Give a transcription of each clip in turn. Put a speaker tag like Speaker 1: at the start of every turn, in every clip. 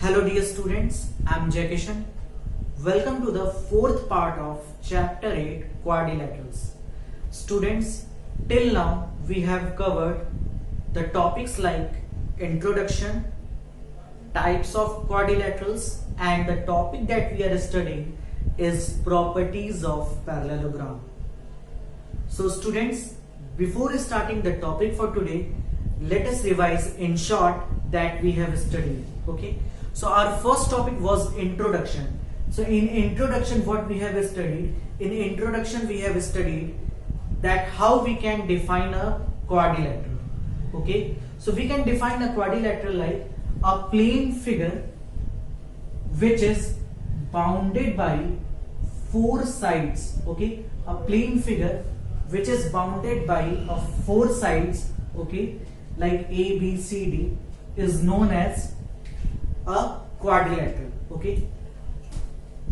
Speaker 1: Hello dear students, I am Jai Kishan. Welcome to the fourth part of chapter 8 quadrilaterals. Students, till now we have covered the topics like introduction, types of quadrilaterals, and the topic that we are studying is properties of parallelogram. So students, before starting the topic for today, let us revise in short that we have studied. Okay, so our first topic was introduction. So in introduction, what we have studied, in introduction we have studied that how we can define a quadrilateral. Okay, so we can define a quadrilateral like a plane figure which is bounded by four sides. Okay, a plane figure which is bounded by four sides, okay, like A, B, C, D, is known as a quadrilateral. Okay,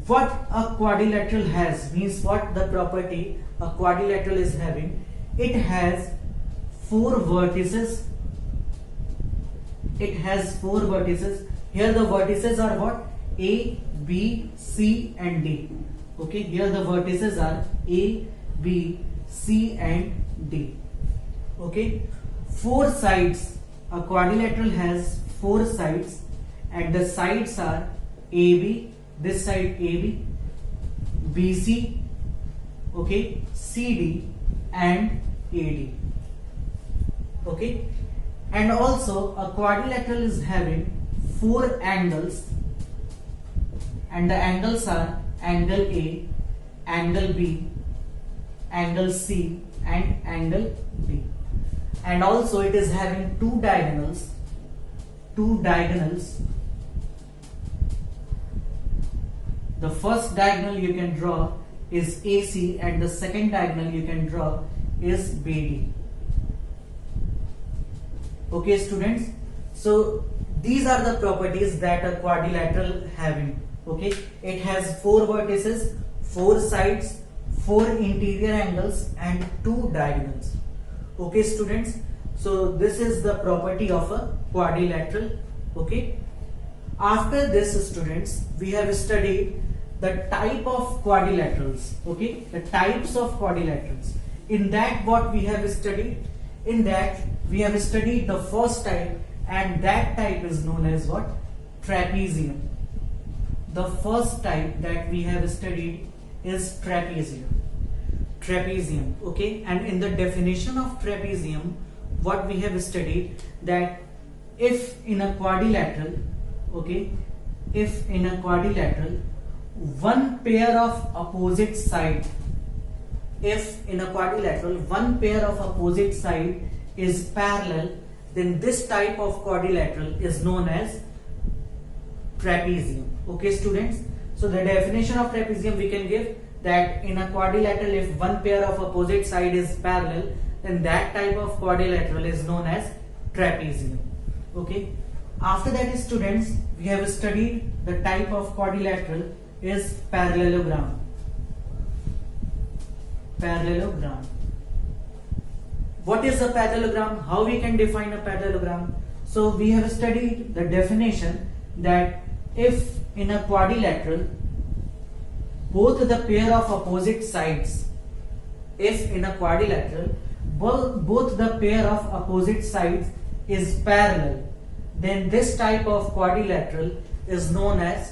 Speaker 1: what a quadrilateral has means what the property a quadrilateral is having. It has four vertices. It has four vertices. Here the vertices are what? A, B, C and D. Okay, here the vertices are A, B, C and D. Okay, four sides. A quadrilateral has four sides and the sides are AB, this side AB, BC, okay, CD and AD. Okay, and also a quadrilateral is having four angles and the angles are angle A, angle B, angle C and angle D, and also it is having two diagonals. The first diagonal you can draw is AC and the second diagonal you can draw is BD. Okay students, so these are the properties that a quadrilateral having. Okay, it has four vertices, four sides, four interior angles and two diagonals. Okay students, so this is the property of a quadrilateral. Okay, after this students, we have studied the type of quadrilaterals. Okay, the types of quadrilaterals. In that what we have studied? In that we have studied the first type, and that type is known as what? Trapezium. The first type that we have studied is trapezium. Trapezium. Okay, and in the definition of trapezium, what we have studied that if in a quadrilateral, okay, if in a quadrilateral one pair of opposite side, if in a quadrilateral one pair of opposite side is parallel, then this type of quadrilateral is known as trapezium. Okay students, so the definition of trapezium we can give that in a quadrilateral if one pair of opposite side is parallel, then that type of quadrilateral is known as trapezium. Okay, after that students, we have studied the type of quadrilateral is parallelogram. Parallelogram. What is a parallelogram? How we can define a parallelogram? So we have studied the definition that if in a quadrilateral both the pair of opposite sides, if in a quadrilateral both the pair of opposite sides is parallel, then this type of quadrilateral is known as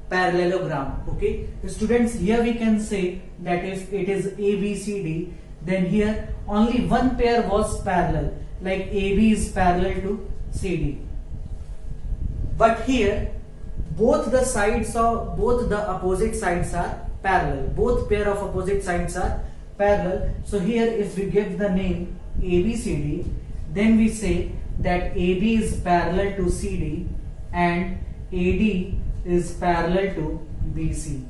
Speaker 1: parallelogram. Okay students, here we can say that if it is ABCD, then here only one pair was parallel, like AB is parallel to CD, but here both the sides of both the opposite sides are parallel, both pair of opposite sides are parallel. So here if we give the name ABCD, then we say that AB is parallel to CD and AD is parallel to BC.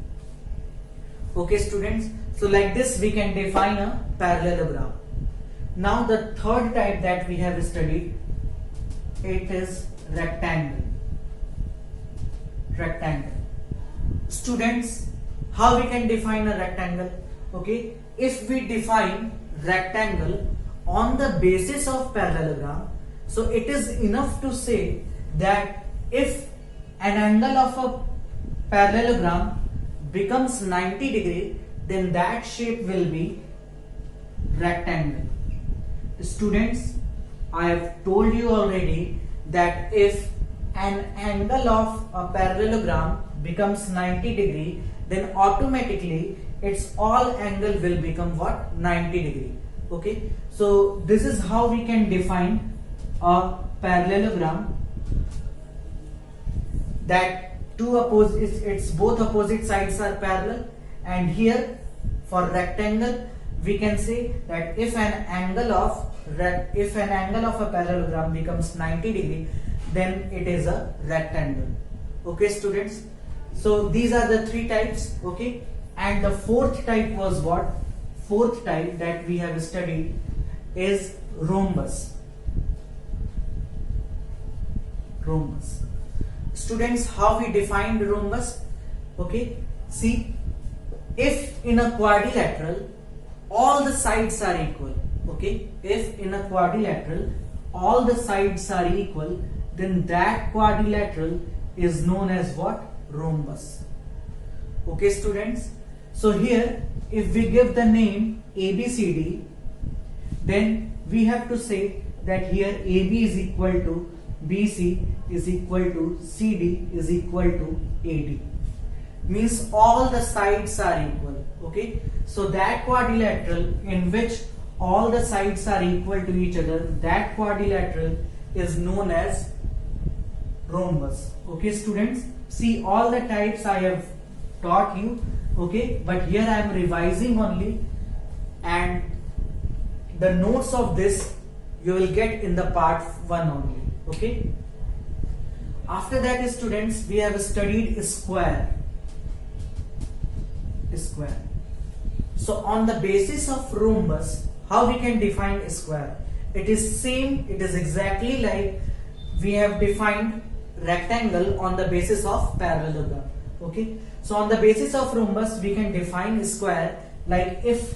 Speaker 1: Okay students, so like this we can define a parallelogram. Now the third type that we have studied, it is rectangle. Rectangle. Students, how we can define a rectangle? Okay, if we define rectangle on the basis of parallelogram, so it is enough to say that if an angle of a parallelogram becomes 90 degree, then that shape will be rectangle. Students, I have told you already that if an angle of a parallelogram becomes 90 degree, then automatically its all angle will become what? 90 degree. Okay, so this is how we can define a parallelogram, that its both opposite sides are parallel. And here for rectangle we can say that if an angle of a parallelogram becomes 90 degree, then it is a rectangle. Okay students, so these are the three types. Okay, and the fourth type was what? Fourth type that we have studied is rhombus. Rhombus. Students, how we defined rhombus? Okay, see, if in a quadrilateral all the sides are equal, okay, if in a quadrilateral all the sides are equal, then that quadrilateral is known as what? Rhombus. Okay students, so here if we give the name ABCD, then we have to say that here AB is equal to BC is equal to CD is equal to AD. Means all the sides are equal. Okay, so that quadrilateral in which all the sides are equal to each other, that quadrilateral is known as rhombus. Okay students, see, all the types I have taught you. Okay, but here I am revising only, and the notes of this you will get in the part 1 only. Okay, after that students, we have studied square. So on the basis of rhombus, how we can define a square? It is same, it is exactly like we have defined rectangle on the basis of parallelogram. Okay, so on the basis of rhombus we can define a square like if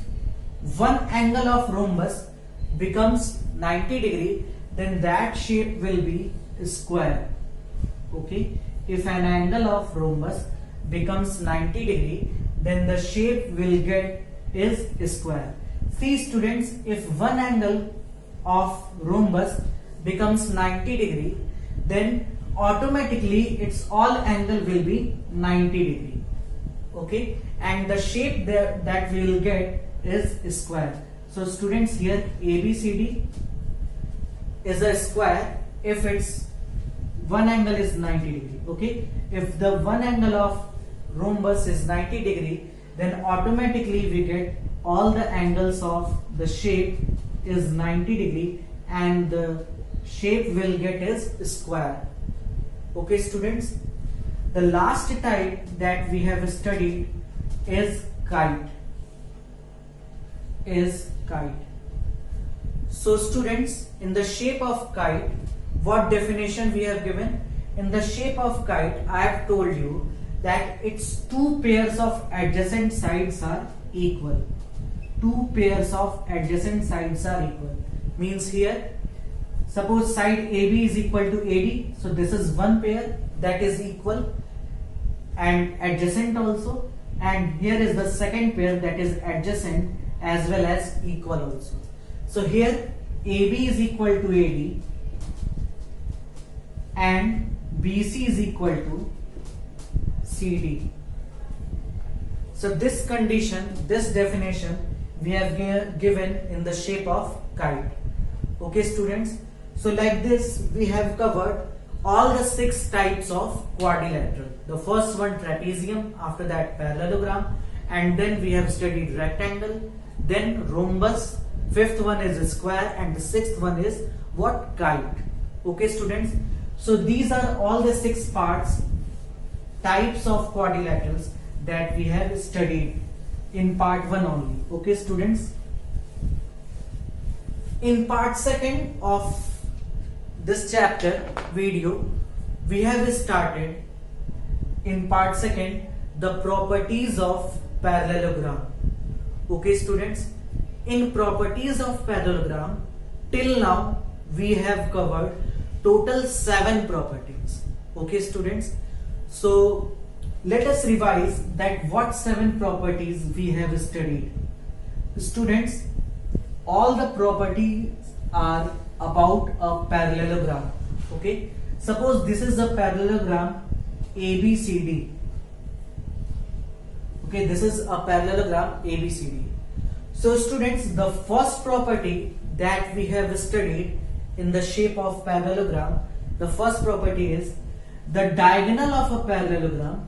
Speaker 1: one angle of rhombus becomes 90 degree, then that shape will be a square. Okay, if an angle of rhombus becomes 90 degree, then the shape will get is a square. See students, if one angle of rhombus becomes 90 degree, then automatically its all angle will be 90 degree. Okay, and the shape that we will get is a square. So students, here ABCD is a square if its one angle is 90 degree. Okay, if the one angle of rhombus is 90 degree, then automatically we get all the angles of the shape is 90 degree and the shape will get is square. Okay students, the last type that we have studied is kite. So students, in the shape of kite, what definition we have given? In the shape of kite, I have told you that its two pairs of adjacent sides are equal. Two pairs of adjacent sides are equal. Means here, suppose side AB is equal to AD, so this is one pair that is equal and adjacent also, and here is the second pair that is adjacent as well as equal also. So here AB is equal to AD and BC is equal to CD. So this condition, this definition we have given in the shape of kite. Okay students, so like this we have covered all the 6 types of quadrilateral. The first one trapezium, after that parallelogram, and then we have studied rectangle, then rhombus, fifth one is square, and the sixth one is what? Kite. Okay students, so these are all the 6 parts, types of quadrilaterals that we have studied in part 1 only. Okay students, in part 2 of this chapter video, we have started in part 2 the properties of parallelogram. Okay students, in properties of parallelogram, till now we have covered total 7 properties. Okay students, So let us revise that what 7 properties we have studied. Students, all the properties are about a parallelogram. Okay, suppose this is a parallelogram ABCD. Okay, this is a parallelogram ABCD. So students, the first property that we have studied in the shape of parallelogram, the first property is the diagonal of a parallelogram.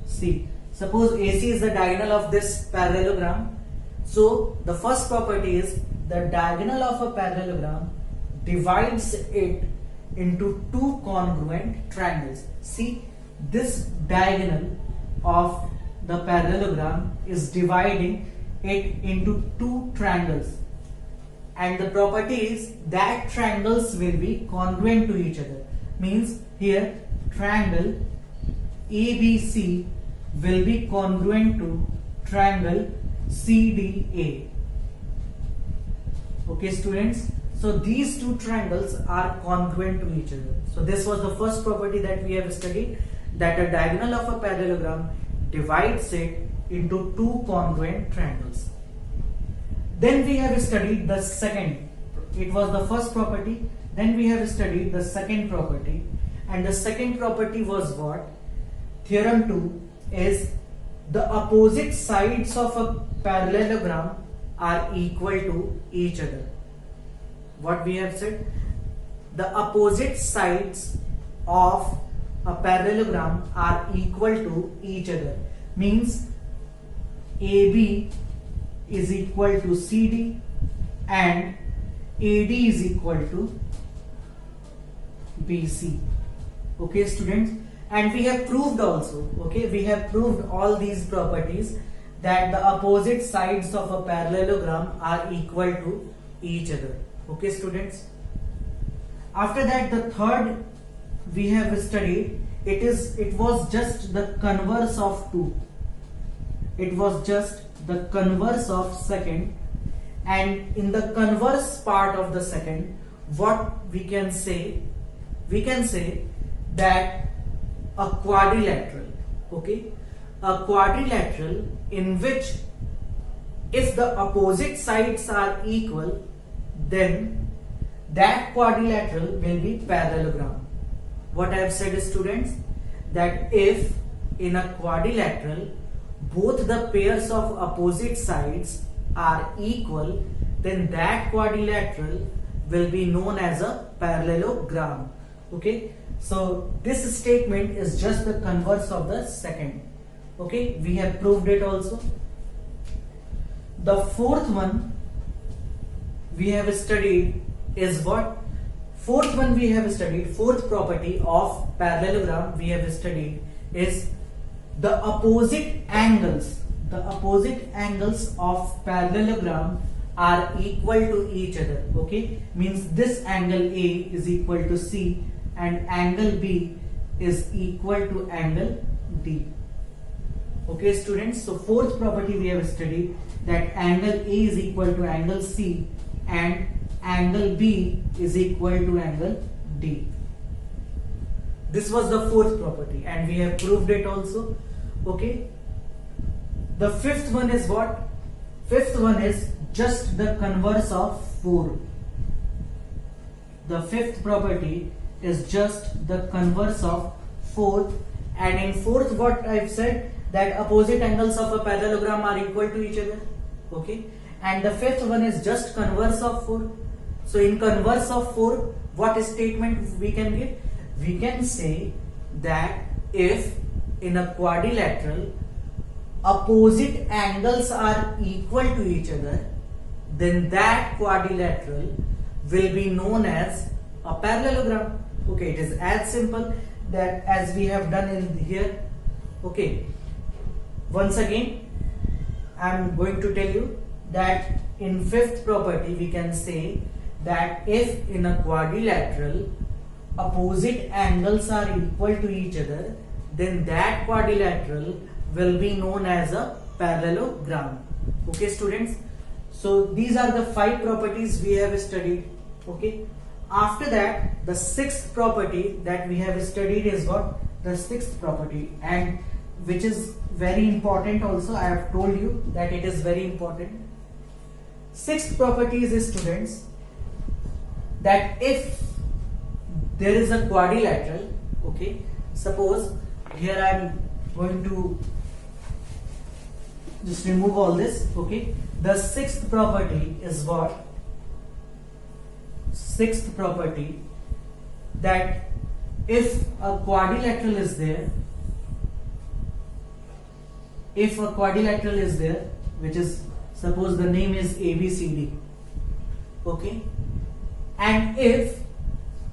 Speaker 1: See, suppose AC is the diagonal of this parallelogram. So the first property is the diagonal of a parallelogram divides it into two congruent triangles. See, this diagonal of the parallelogram is dividing it into two triangles, and the property is that triangles will be congruent to each other. Means here triangle ABC will be congruent to triangle CDA. Okay students, so these two triangles are congruent to each other. So this was the first property that we have studied, that a diagonal of a parallelogram divides it into two congruent triangles. Then we have studied the second. It was the first property. Then we have studied the second property, and the second property was what? Theorem 2 is the opposite sides of a parallelogram are equal to each other. What we have said? The opposite sides of a parallelogram are equal to each other. Means AB is equal to CD and AD is equal to BC. Okay students, and we have proved also, okay, we have proved all these properties, that the opposite sides of a parallelogram are equal to each other. Okay students, after that the third we have studied, it was just the converse of 2. It was just the converse of second, and in the converse part of the second, what we can say? We can say that a quadrilateral, okay, a quadrilateral in which if the opposite sides are equal, then that quadrilateral will be parallelogram. What I have said is students, that if in a quadrilateral both the pairs of opposite sides are equal, then that quadrilateral will be known as a parallelogram. Okay, so this statement is just the converse of the second. Okay, we have proved it also. The fourth one we have studied is what? Fourth one we have studied, fourth property of parallelogram we have studied is the opposite angles. The opposite angles of parallelogram are equal to each other. Okay, means this angle A is equal to C and angle B is equal to angle D. Okay students, so fourth property we have studied, that angle A is equal to angle C and angle B is equal to angle D. This was the fourth property and we have proved it also. Okay, the fifth one is what? Fifth one is just the converse of 4. The fifth property is just the converse of fourth, and in fourth what I've said, that opposite angles of a parallelogram are equal to each other. Okay, and the fifth one is just converse of 4. So in converse of 4, what statement we can give? We can say that if in a quadrilateral opposite angles are equal to each other, then that quadrilateral will be known as a parallelogram. Okay, it is as simple that as we have done in here. Okay, once again I am going to tell you that in fifth property we can say that if in a quadrilateral opposite angles are equal to each other, then that quadrilateral will be known as a parallelogram. Okay students, so these are the 5 properties we have studied. Okay, After that, the sixth property that we have studied is what? The sixth property, and which is very important also. I have told you that it is very important. Sixth property is, students, that if there is a quadrilateral, okay, suppose here I am going to just remove all this, okay. The sixth property is what? Sixth property, that if a quadrilateral is there, if a quadrilateral is there, which is, suppose the name is ABCD, okay, and if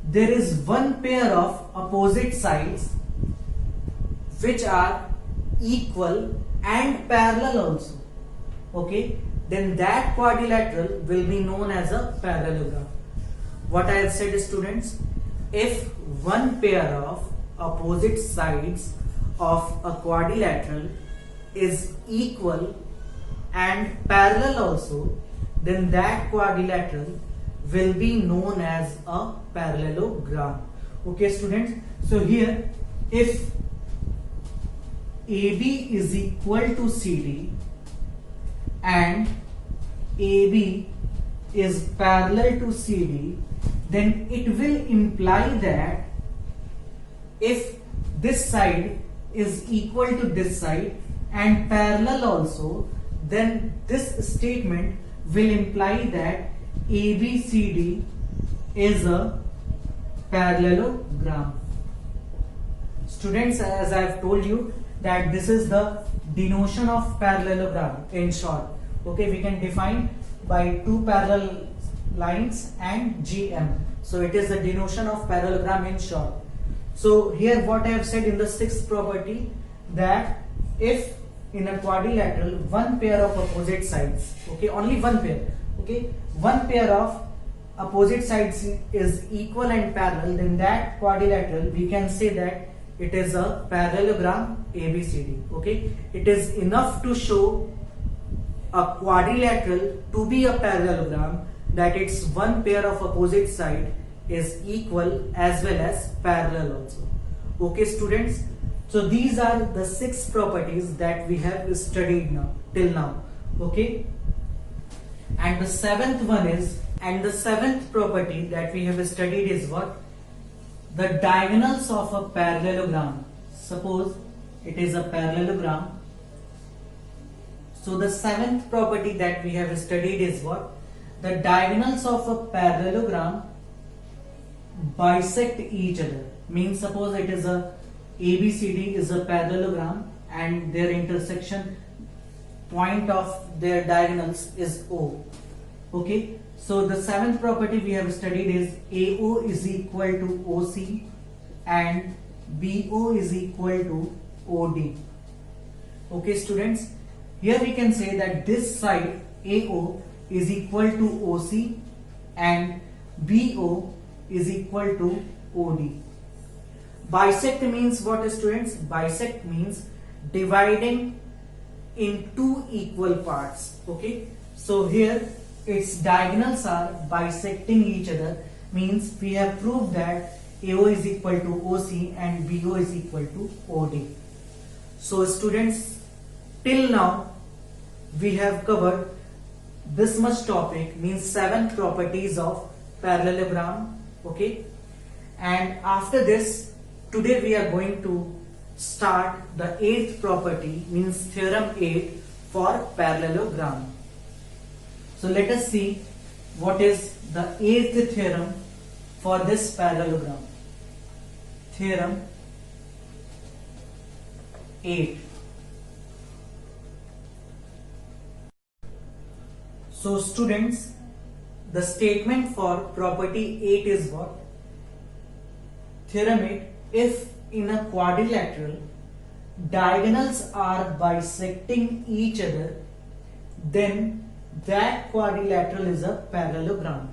Speaker 1: there is one pair of opposite sides which are equal and parallel also, okay, then that quadrilateral will be known as a parallelogram. What I have said, students, if one pair of opposite sides of a quadrilateral is equal and parallel also, then that quadrilateral will be known as a parallelogram. Okay, students, so here if AB is equal to CD and AB is parallel to CD, then it will imply that if this side is equal to this side and parallel also, then this statement will imply that ABCD is a parallelogram. Students, as I have told you that this is the denotation of parallelogram in short. Okay, we can define by two parallel lines and GM. So it is the denotation of parallelogram in short. So here what I have said in the sixth property, that if in a quadrilateral one pair of opposite sides, okay, only one pair, okay, one pair of opposite sides is equal and parallel, then that quadrilateral we can say that it is a parallelogram ABCD. Okay, it is enough to show a quadrilateral to be a parallelogram that its one pair of opposite side is equal as well as parallel also. Okay, students, so these are the six properties that we have studied now till now. Okay, and the seventh one is, and the seventh property that we have studied is what? The diagonals of a parallelogram. Suppose it is a parallelogram. So the seventh property that we have studied is what? The diagonals of a parallelogram bisect each other. Means suppose it is a ABCD is a parallelogram and their intersection point of their diagonals is O. Okay, so the seventh property we have studied is AO is equal to OC and BO is equal to OD. Okay, students, here we can say that this side AO is equal to OC and BO is equal to OD. Bisect means what, students? Bisect means dividing in two equal parts. Okay, so here its diagonals are bisecting each other, means we have proved that AO is equal to OC and BO is equal to OD. So students, till now we have covered this much topic, means 7 properties of parallelogram. Okay, and after this, today we are going to start the 8th property, means theorem 8 for parallelogram. So let us see what is the 8th theorem for this parallelogram. Theorem 8. So students, the statement for property 8 is what? Theorem 8, if in a quadrilateral diagonals are bisecting each other, then that quadrilateral is a parallelogram.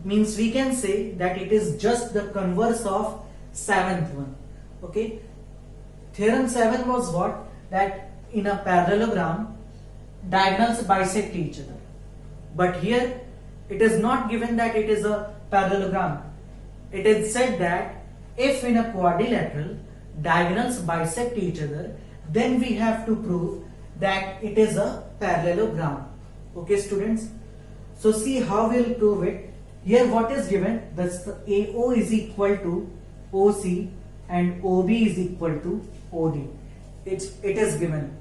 Speaker 1: Means we can say that it is just the converse of 7th one. Okay, theorem 7 was what? That in a parallelogram diagonals bisect each other, but here it is not given that it is a parallelogram. it is said that if in a quadrilateral diagonals bisect each other, then we have to prove that it is a parallelogram. Okay, students. So see how we will prove it. Here what is given? This AO is equal to OC and OB is equal to OD. It is given.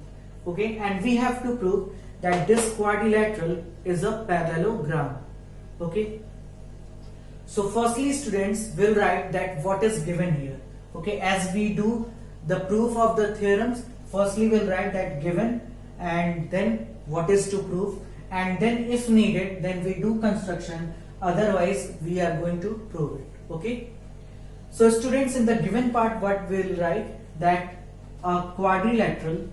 Speaker 1: Okay, and we have to prove that this quadrilateral is a parallelogram. Okay. So firstly, students will write that what is given here. Okay, as we do the proof of the theorems, firstly we'll write that given and then what is to prove, and then if needed then we do construction, otherwise we are going to prove it. Okay. So students, in the given part what we'll write, that a quadrilateral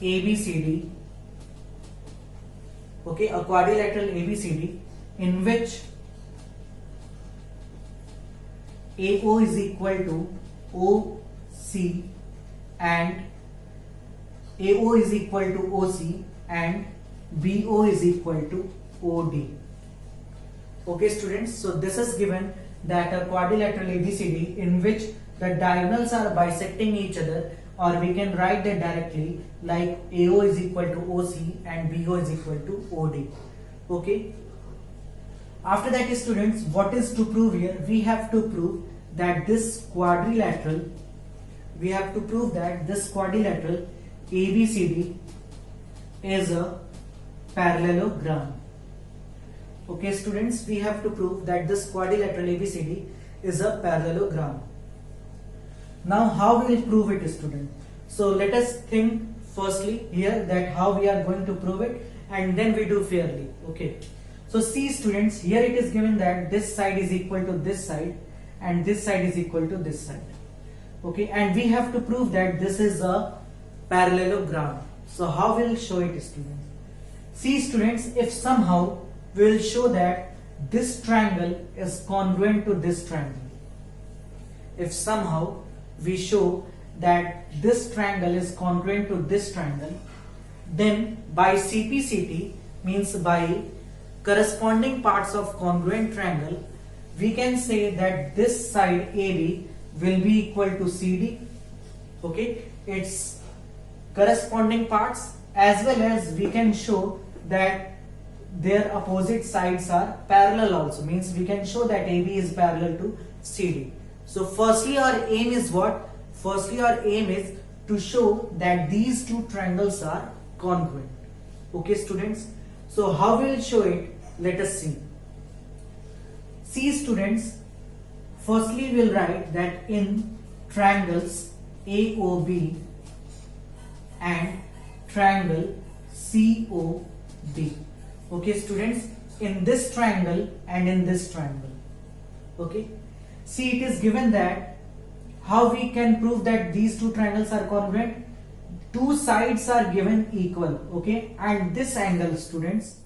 Speaker 1: ABCD, okay, a quadrilateral ABCD in which AO is equal to OC and AO is equal to OC and BO is equal to OD. Okay, students, so this is given that a quadrilateral ABCD in which the diagonals are bisecting each other, or we can write that directly like AO is equal to OC and BO is equal to OD. Okay. After that, students, what is to prove here? We have to prove that this quadrilateral, ABCD is a parallelogram. Okay, students, we have to prove that this quadrilateral ABCD is a parallelogram. Now, how will we prove it, student? So let us think firstly here that how we are going to prove it, and then we do fairly. Okay. So see, students, here it is given that this side is equal to this side and this side is equal to this side. Okay, and we have to prove that this is a parallelogram. So how will show it, students? See, students, if somehow we will show that this triangle is congruent to this triangle. If somehow we show that this triangle is congruent to this triangle, then by CPCT, means by corresponding parts of congruent triangle, we can say that this side AB will be equal to CD. Okay, its corresponding parts, as well as we can show that their opposite sides are parallel also, means we can show that AB is parallel to CD. So firstly our aim is what? Firstly our aim is to show that these two triangles are congruent. Okay, students, so how we will show it? Let us see. See, students, firstly we will write that in triangles AOB and triangle COD. Okay, students, in this triangle and in this triangle. Okay, see, it is given that how we can prove that these two triangles are congruent. Two sides are given equal. Okay, and this angle, students,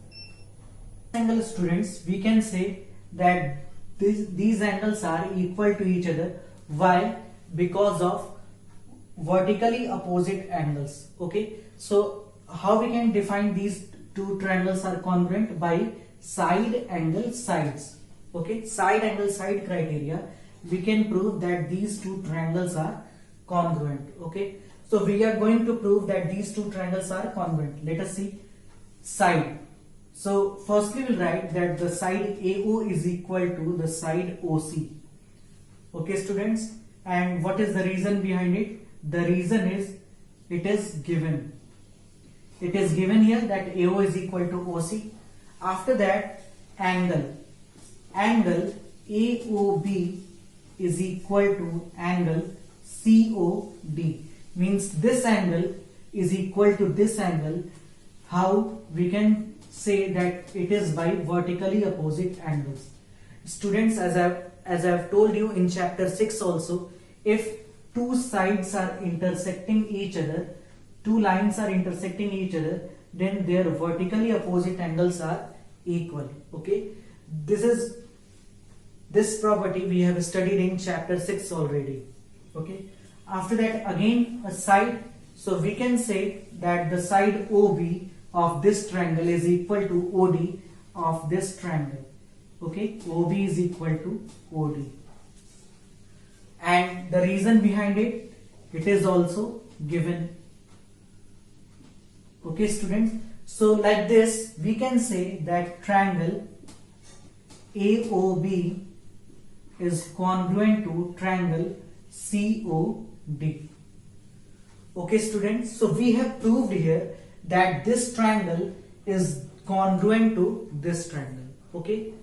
Speaker 1: we can say that these angles are equal to each other. Why? Because of vertically opposite angles. Okay, so how we can define these two triangles are congruent? By side angle sides. Okay, side angle side criteria, we can prove that these two triangles are congruent. Okay, so we are going to prove that these two triangles are congruent. Let us see. Side. So firstly we'll write that the side AO is equal to the side OC. Okay, students, and what is the reason behind it? The reason is it is given. It is given here that AO is equal to OC. After that, angle AOB is equal to angle COD, means this angle is equal to this angle. How we can say that it is by vertically opposite angles? Students, as I have told you in chapter 6 also, if two sides are intersecting each other, two lines are intersecting each other, then their vertically opposite angles are equal. Okay, this property we have studied in chapter 6 already. Okay, after that, again a side. So we can say that the side OB of this triangle is equal to OD of this triangle. Okay, OB is equal to OD. And the reason behind it, it is also given. Okay, students. So like this, we can say that triangle AOB is congruent to triangle COD. Okay, students. So we have proved here that this triangle is congruent to this triangle. Okay.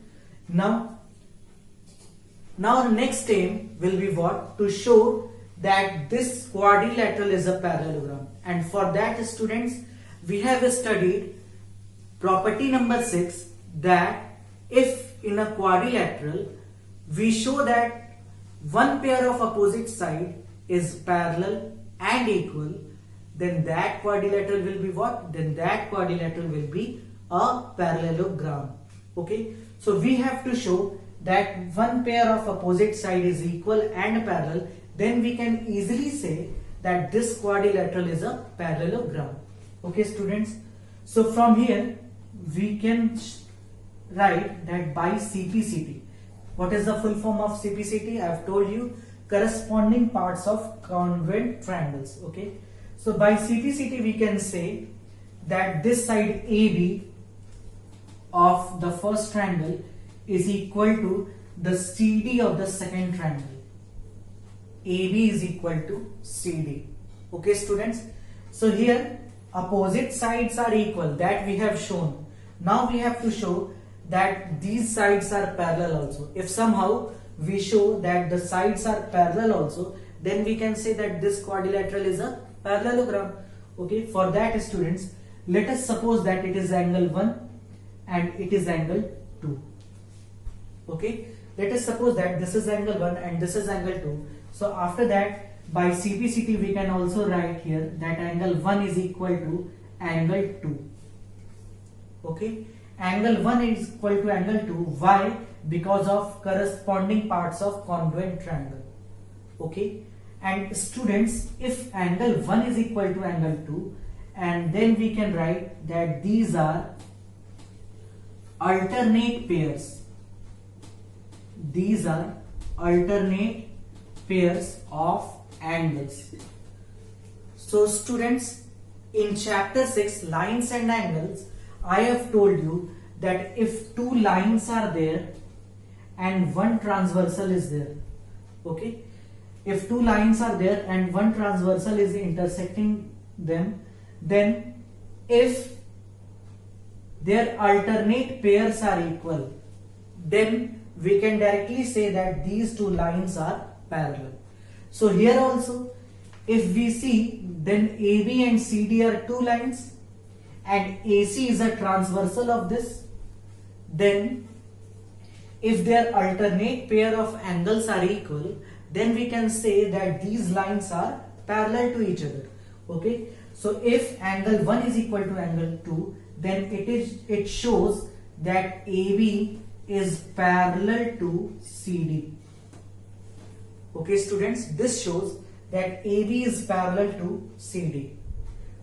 Speaker 1: Now the next aim will be what? To show that this quadrilateral is a parallelogram. And for that, students, we have studied property number 6, that if in a quadrilateral we show that one pair of opposite side is parallel and equal, then that quadrilateral will be what? Then that quadrilateral will be a parallelogram. Okay, so we have to show that one pair of opposite side is equal and parallel, then we can easily say that this quadrilateral is a parallelogram. Okay, students, so from here we can write that by CPCT. What is the full form of CPCT? I have told you, corresponding parts of congruent triangles. Okay, so by CPCT we can say that this side AB of the first triangle is equal to the CD of the second triangle. AB is equal to CD. Okay, students, so here opposite sides are equal, that we have shown. Now we have to show that these sides are parallel also. If somehow we show that the sides are parallel also, then we can say that this quadrilateral is a parallelogram. Okay, for that, students, let us suppose that it is angle 1 and it is angle 2. Okay, let us suppose that this is angle 1 and this is angle 2. So after that, by CPCT we can also write here that angle 1 is equal to angle 2. Okay, angle 1 is equal to angle 2. Why? Because of corresponding parts of congruent triangle. Okay, and students, if angle 1 is equal to angle 2, and then we can write that these are alternate pairs. These are alternate pairs of angles. So students, in chapter 6, lines and angles, I have told you that if two lines are there and one transversal is there, okay, if two lines are there and one transversal is intersecting them, then if their alternate pairs are equal, then we can directly say that these two lines are parallel. So here also, if we see, then AB and CD are two lines and AC is a transversal of this, then if their alternate pair of angles are equal, then we can say that these lines are parallel to each other. Okay, so if angle 1 is equal to angle 2, then it shows that AB is parallel to CD. Okay, students, this shows that AB is parallel to CD.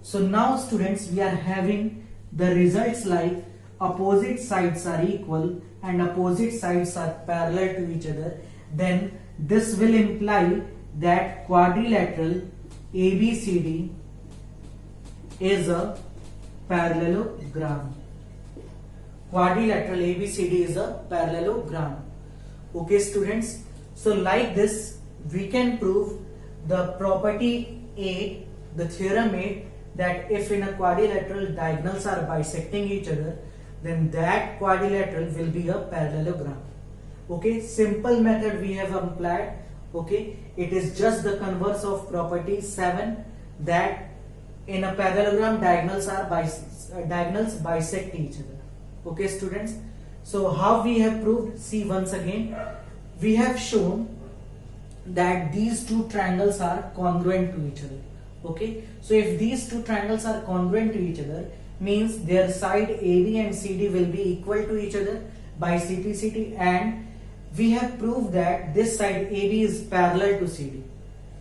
Speaker 1: So now, students, we are having the results like opposite sides are equal and opposite sides are parallel to each other. Then this will imply that quadrilateral ABCD is a parallelogram. Quadrilateral ABCD is a parallelogram. Okay, students, so like this we can prove the property 8, the theorem 8, that if in a quadrilateral diagonals are bisecting each other, then that quadrilateral will be a parallelogram. Okay, simple method we have applied. Okay, it is just the converse of property 7, that in a parallelogram diagonals bisect each other. Okay, students, so how we have proved? See, once again, we have shown that these two triangles are congruent to each other. Okay, so if these two triangles are congruent to each other, means their side AB and CD will be equal to each other by CPCT, and we have proved that this side AB is parallel to CD.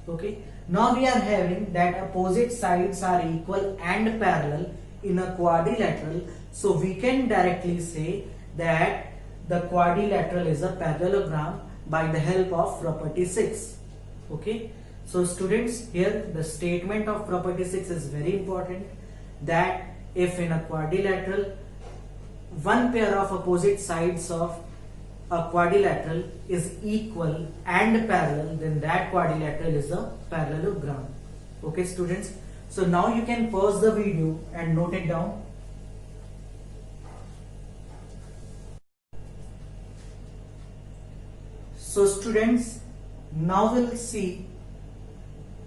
Speaker 1: Okay, now we are having that opposite sides are equal and parallel in a quadrilateral, so we can directly say that the quadrilateral is a parallelogram by the help of property 6. Okay, so students, here the statement of property 6 is very important, that if in a quadrilateral one pair of opposite sides of a quadrilateral is equal and parallel, then that quadrilateral is a parallelogram. Okay students, so now you can pause the video and note it down. So students, now we'll see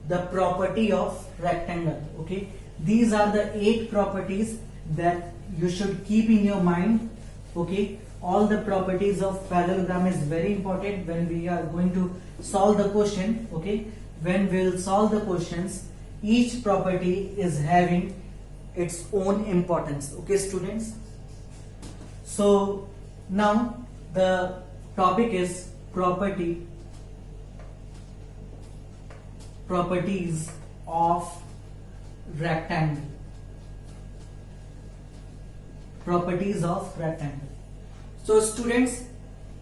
Speaker 1: the property of rectangle. Okay, these are the 8 properties that you should keep in your mind. Okay, all the properties of parallelogram is very important when we are going to solve the question. Okay, when we'll solve the questions, each property is having its own importance. Okay students, so now the topic is properties of rectangle. Properties of rectangle. So students,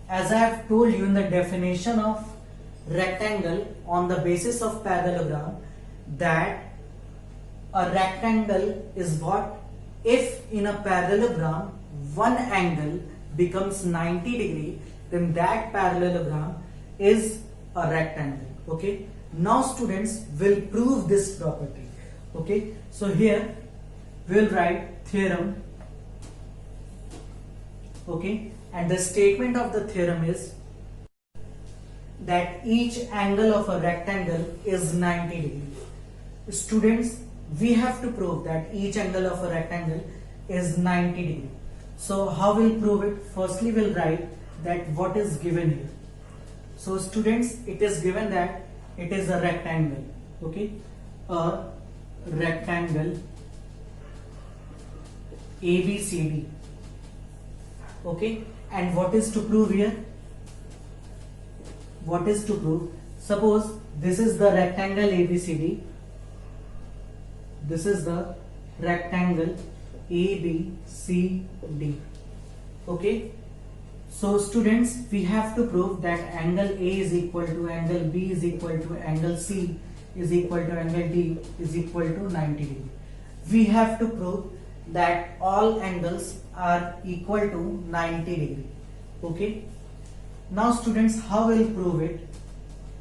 Speaker 1: as I have told you in the definition of rectangle on the basis of parallelogram, that a rectangle is what? If in a parallelogram one angle becomes 90 degree, then that parallelogram is a rectangle. Okay, now students will prove this property. Okay, so here we will write theorem. Okay, and the statement of the theorem is that each angle of a rectangle is 90 degree. Students, we have to prove that each angle of a rectangle is 90 degree. So how we'll prove it? Firstly, we'll write that what is given here. So students, it is given that it is a rectangle. Okay, a rectangle ABCD. Okay, and what is to prove here? What is to prove? Suppose this is the rectangle ABCD. This is the rectangle ABCD. Okay, so students, we have to prove that angle A is equal to angle B is equal to angle C is equal to angle D is equal to 90 degree. We have to prove that all angles are equal to 90 degree. Okay, now students, how will prove it?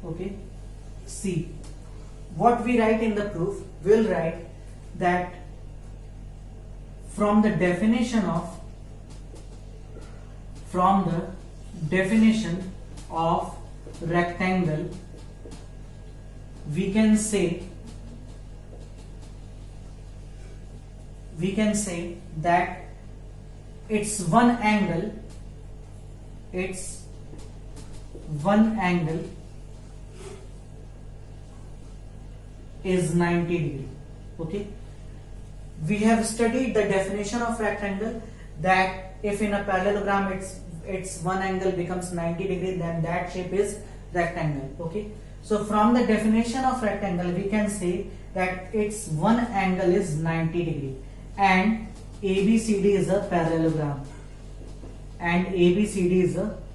Speaker 1: Okay, see what we write in the proof. We'll write that from the definition of rectangle, we can say that its one angle is 90 degree. Okay, we have studied the definition of rectangle, that if in a parallelogram its one angle becomes 90 degree, then that shape is rectangle. Okay, so from the definition of rectangle, we can say that its one angle is 90 degree and ABCD is a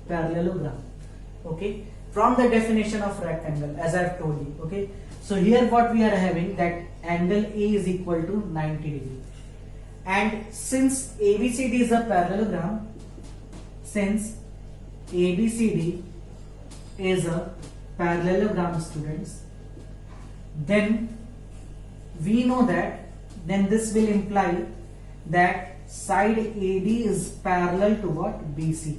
Speaker 1: parallelogram. Okay, from the definition of rectangle, as I have told you. Okay, so here what we are having, that angle A is equal to 90 degree, and since ABCD is a parallelogram, students, then we know that this will imply that side AD is parallel to what? BC.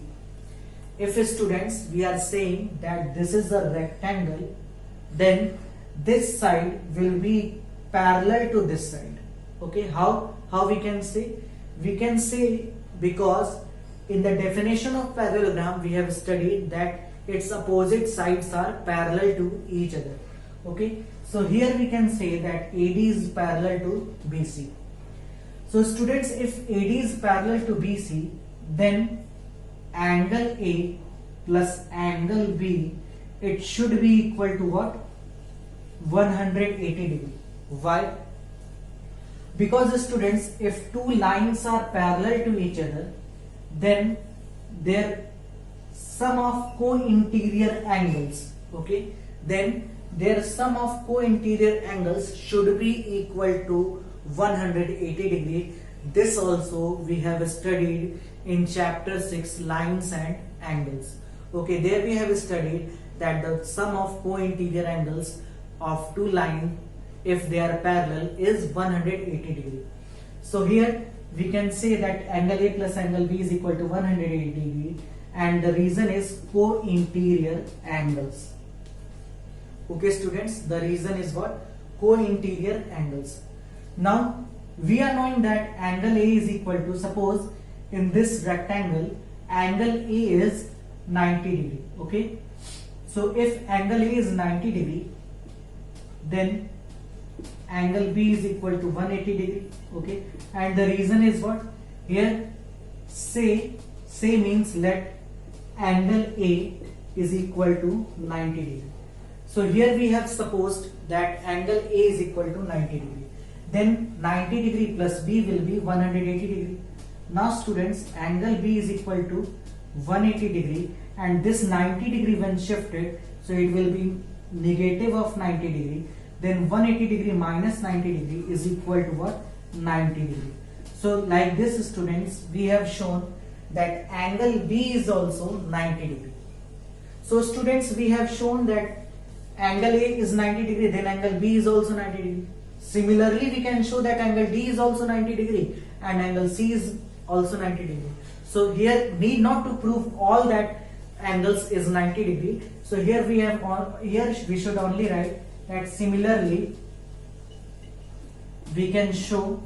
Speaker 1: If students, we are saying that this is a rectangle, then this side will be parallel to this side. Okay, how we can say? We can say because in the definition of parallelogram, we have studied that its opposite sides are parallel to each other. Okay, so here we can say that AD is parallel to BC. So students, if AD is parallel to BC, then angle A plus angle B, it should be equal to what? 180 degree. Why? Because students, if two lines are parallel to each other, then their sum of co-interior angles, okay, then their sum of co-interior angles should be equal to 180 degree. This also we have studied in chapter 6, lines and angles. Okay, there we have studied that the sum of co-interior angles of two lines, if they are parallel, is 180 degree. So here we can say that angle A plus angle B is equal to 180 degree, and the reason is co-interior angles. Okay students, the reason is what? Co-interior angles. Now we are knowing that angle A is equal to, suppose in this rectangle angle A is 90 degree. Okay, so if angle A is 90 degree, then angle B is equal to 180 degree. Okay, and the reason is what? Here say means let angle A is equal to 90 degree. So here we have supposed that angle A is equal to 90 degree. Then 90 degree plus B will be 180 degree. Now students, angle B is equal to 180 degree, and this 90 degree when shifted, so it will be negative of 90 degree. Then 180 degree minus 90 degree is equal to what? 90 degree. So like this students, we have shown that angle B is also 90 degree. So students, we have shown that angle A is 90 degree, then angle B is also 90 degree. Similarly, we can show that angle D is also 90 degree and angle C is also 90 degree. So here need not to prove all that angles is 90 degree. So here we have here we should only write that similarly we can show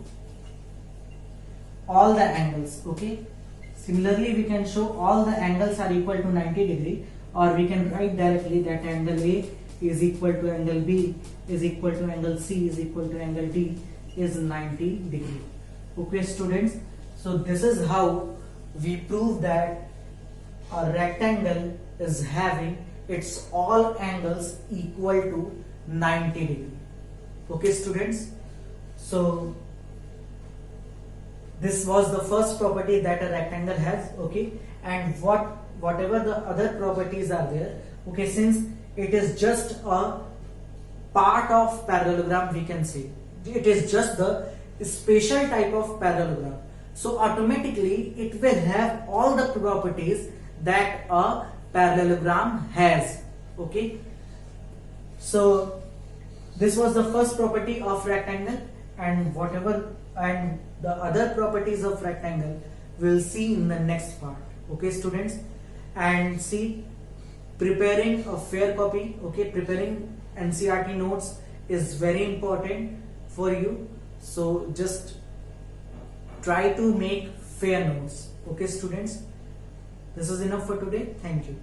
Speaker 1: all the angles. Okay, similarly we can show all the angles are equal to 90 degree, or we can write directly that angle A is equal to angle B is equal to angle C is equal to angle D is 90 degree. Okay students, so this is how we prove that a rectangle is having its all angles equal to 90 degree. Okay students, so this was the first property that a rectangle has. Okay, and whatever the other properties are there, okay, since it is just a part of parallelogram, we can say it is just the special type of parallelogram, so automatically it will have all the properties that a parallelogram has. Okay, so this was the first property of rectangle, and whatever and the other properties of rectangle we'll see in the next part. Okay students, and see, preparing a fair copy, okay, preparing NCERT notes is very important for you, so just try to make fair notes. Okay students, this is enough for today. Thank you.